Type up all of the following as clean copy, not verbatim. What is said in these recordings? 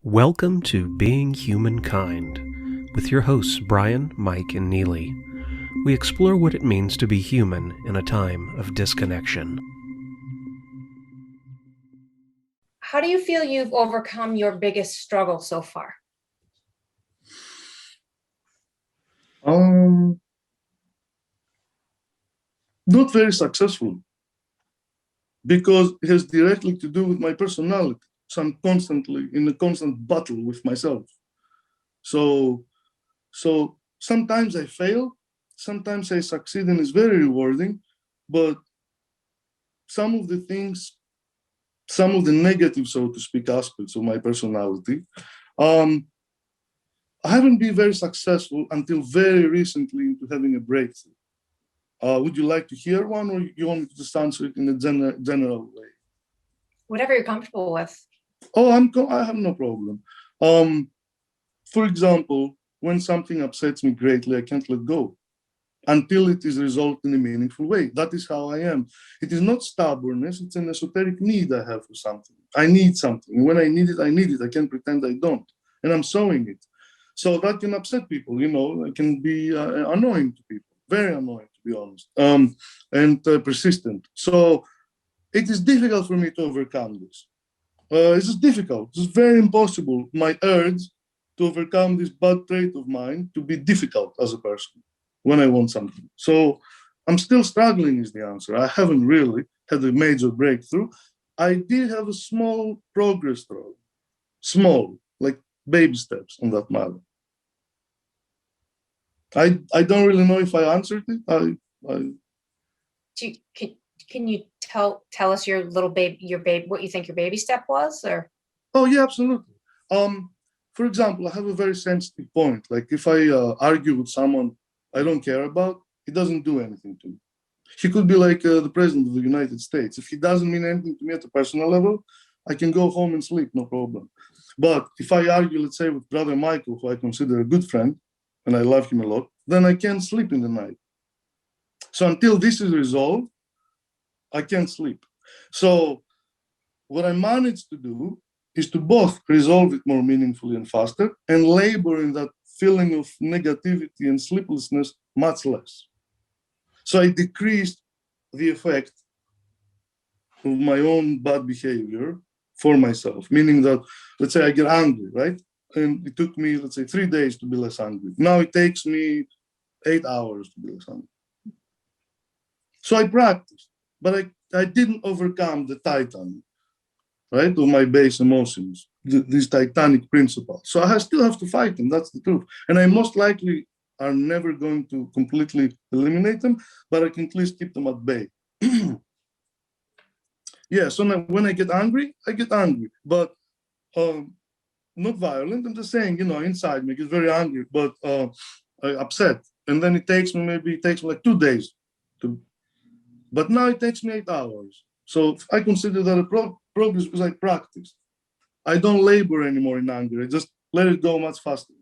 Welcome to Being Humankind with your hosts Brian, Mike, and Neely. We explore what it means to be human in a time of disconnection. How do you feel you've overcome your biggest struggle so far? Not very successful because it has directly to do with my personality. So I'm constantly in a constant battle with myself. So sometimes I fail, sometimes I succeed, and it's very rewarding. But some of the things, some of the negative, so to speak, aspects of my personality, I haven't been very successful until very recently into having a breakthrough. Would you like to hear one, or you want me to just answer it in a general way? Whatever you're comfortable with. Oh, I have no problem. For example, when something upsets me greatly, I can't let go until it is resolved in a meaningful way. That is how I am. It is not stubbornness, it's an esoteric need I have for something. I need something. When I need it, I need it. I can't pretend I don't. And I'm showing it. So that can upset people, it can be annoying to people, very annoying, to be honest, and persistent. So it is difficult for me to overcome this. It's just difficult. It's very impossible. My urge to overcome this bad trait of mine to be difficult as a person when I want something. So I'm still struggling is the answer. I haven't really had a major breakthrough. I did have a small progress though. Small, like baby steps on that matter. I don't really know if I answered it. Can you tell us your baby, what you think your baby step was, or? Oh yeah, absolutely. For example, I have a very sensitive point. Like if I argue with someone I don't care about, he doesn't do anything to me. He could be like the president of the United States. If he doesn't mean anything to me at a personal level, I can go home and sleep, no problem. But if I argue, let's say, with brother Michael, who I consider a good friend, and I love him a lot, then I can't sleep in the night. So until this is resolved, I can't sleep. So what I managed to do is to both resolve it more meaningfully and faster and labor in that feeling of negativity and sleeplessness much less. So I decreased the effect of my own bad behavior for myself, meaning that, let's say I get angry, right? And it took me, let's say, 3 days to be less angry. Now it takes me 8 hours to be less angry. So I practiced, but I didn't overcome the Titan, right, of my base emotions, these Titanic principles. So I still have to fight them, that's the truth. And I most likely are never going to completely eliminate them, but I can at least keep them at bay. Yeah, so now when I get angry, but not violent. I'm just saying, inside me, I get very angry, but upset. And then it takes me like 2 days but now it takes me 8 hours. So I consider that a progress because I practice. I don't labor anymore in anger. I just let it go much faster.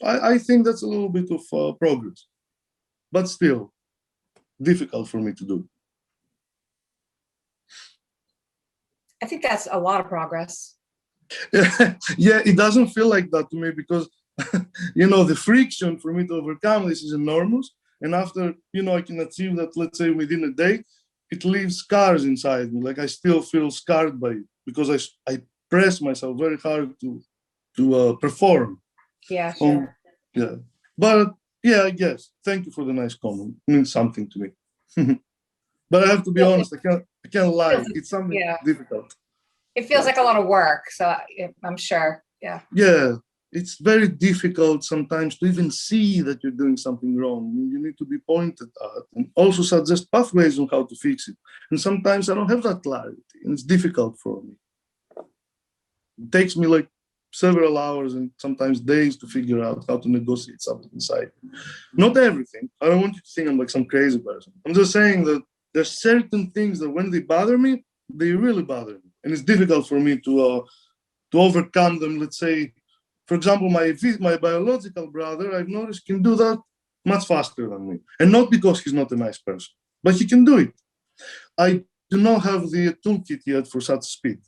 I think that's a little bit of progress, but still difficult for me to do. I think that's a lot of progress. Yeah, it doesn't feel like that to me because, the friction for me to overcome this is enormous. And after, I can achieve that, let's say within a day, it leaves scars inside me. Like I still feel scarred by it because I press myself very hard to perform. Yeah, sure. Yeah. But yeah, I guess. Thank you for the nice comment. It means something to me. But I have to be honest, I can't lie. It's something difficult. It feels like a lot of work, so I'm sure. Yeah. Yeah. It's very difficult sometimes to even see that you're doing something wrong. You need to be pointed at and also suggest pathways on how to fix it. And sometimes I don't have that clarity and it's difficult for me. It takes me like several hours and sometimes days to figure out how to negotiate something inside. Not everything. I don't want you to think I'm like some crazy person. I'm just saying that there's certain things that when they bother me, they really bother me. And it's difficult for me to overcome them, let's say. For example, my biological brother, I've noticed, can do that much faster than me. And not because he's not a nice person, but he can do it. I do not have the toolkit yet for such speed.